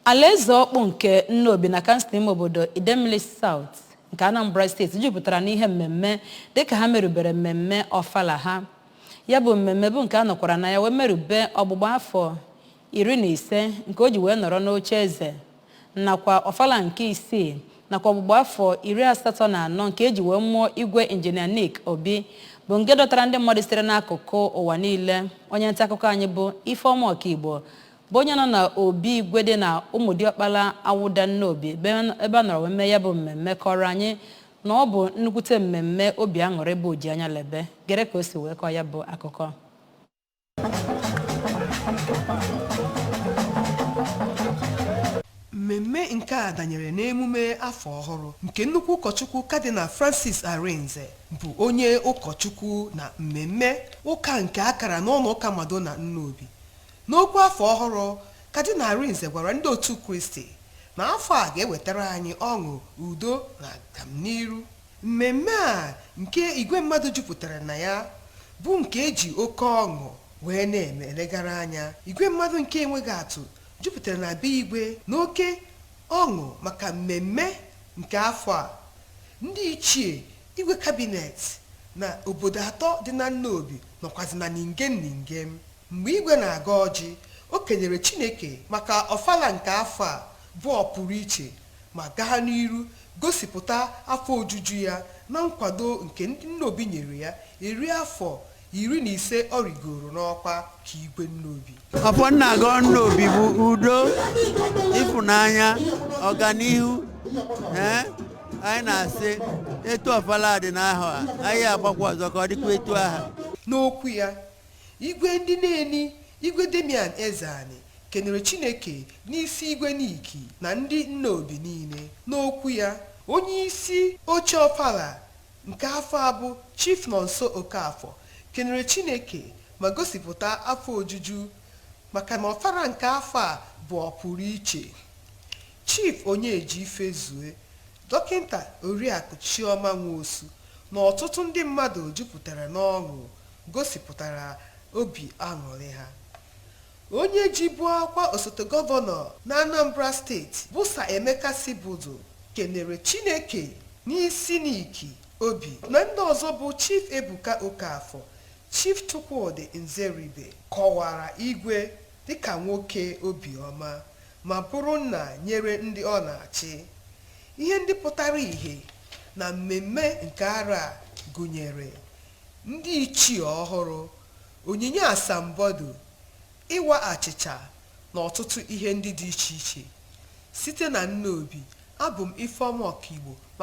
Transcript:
Alaeze ọkpụ nke Nnobi na kansụl ime obodo Idemili South nke Anambra steeti jupụtara n'ihe mmemme dịka ha merubere mmemme Ofala ha. Ya bụ mmemme bụ nke a nọkwara na ya wee merube ọgbụgba afọ 15 nke o ji wee nọrọ n'oche eze nakwa Ofala nke 6 nakwa ọgbụgba afọ 84 nke eji wee mụọ Igwe Injinia Nick Obi bụ nke dọtara ndị mmadụ sitere n'akụkụ ụwa niile. Onye nta akụkọ anyị bụ Ifeoma Ọkaigbo bụ onye nọ na Obi Igwe dị na Ụmụdiọkpala Awụda Nnobi ebe a nọrọ wee mee ya bụ mmemme kọrọ anyị na ọ bụ nnukwute mmemme obi aṅụrị bụ oji anya lebe. Gere ka o si wee kọọ ya bụ akụkọ. Mmemme nke a danyere n'emume afọ ọhụrụ nke nnukwu ụkọchukwu Cardinal Francis Arinze bụ onye ụkọchukwu na mmemme ụka nke akara n'ụlọ ụka Madonna Nnobi. N'okwu afọ ọhụrụ, Cardinal Arinze gwara ndị otu Kristi na afọ a ga-ewetara anyị ọṅụ, udo na agamniru. Mmemme a nke igwe mmadụ jupụtara na ya bụ nke eji oke ọṅụ wee na-eme elegara anya. Igwe mmadụ nke enweghị atụ jupụtara na be Igwe n'oke ọṅụ maka mmemme nke afọ a. Ndị ichie Igwe kabinet na obodo atọ dị na Nnobi nọkwazi na Ningem. Mgbe Igwe na-aga ọjị, o kenyere Chineke maka Ofala nke afọ a bụ ọpụrụ iche ma gaa n'iru gosipụta afọ ojuju ya na nkwado nke ndị Nnobi nyere ya 15 ọ rigoro n'ọkwa ka Igwe Nnobi. Afọ nna-aga Nnobi bụ udo, ịfụnanya, ọganihu. Anyị na-asị etu Ofala dị n'ahụ a, anyị agbakwa ọzọ ka ọ dịkwa etu aha. N'okwu ya, Igwe ndị na-eni Igwe Damian Ezeani kenere Chineke n'isi Igwe Niki na ndị Nnobi niile. N'okwu ya, onye isi oche Ofala nke afọ a bụ Chief Nonso Okafọ kenere Chineke ma gosipụta afọ ojuju maka na Ofala nke afọ a bụ ọpụrụ iche. Chief Onyeji Ifezue, Dọkịnta Oriakụ Chioma Nwosu na ọtụtụ ndị mmadụ jupụtara n'ọṅụ gosipụtara obi aṅụrị ha. Onye ji bụ akwa osote gọvanọ na Anambra steeti bụ Sir Emeka Sibudu kenere Chineke n'isi Niki Obi na ndị ọzọ bụ Chief Ebuka Okafọ, Chief Chukwudi Nzeribe kọwara Igwe dịka nwoke obiọma ma bụrụ nna nyere ndị ọ na-achị. Ihe ndị pụtara ìhè na mmemme nke ara a gụnyere ndị ichie ọhụrụ, onyinye asambodo, ịwa achịcha na ọtụtụ ihe ndị dị iche iche site na Nnobi. Abụ m Ifeoma Ọkaigbo.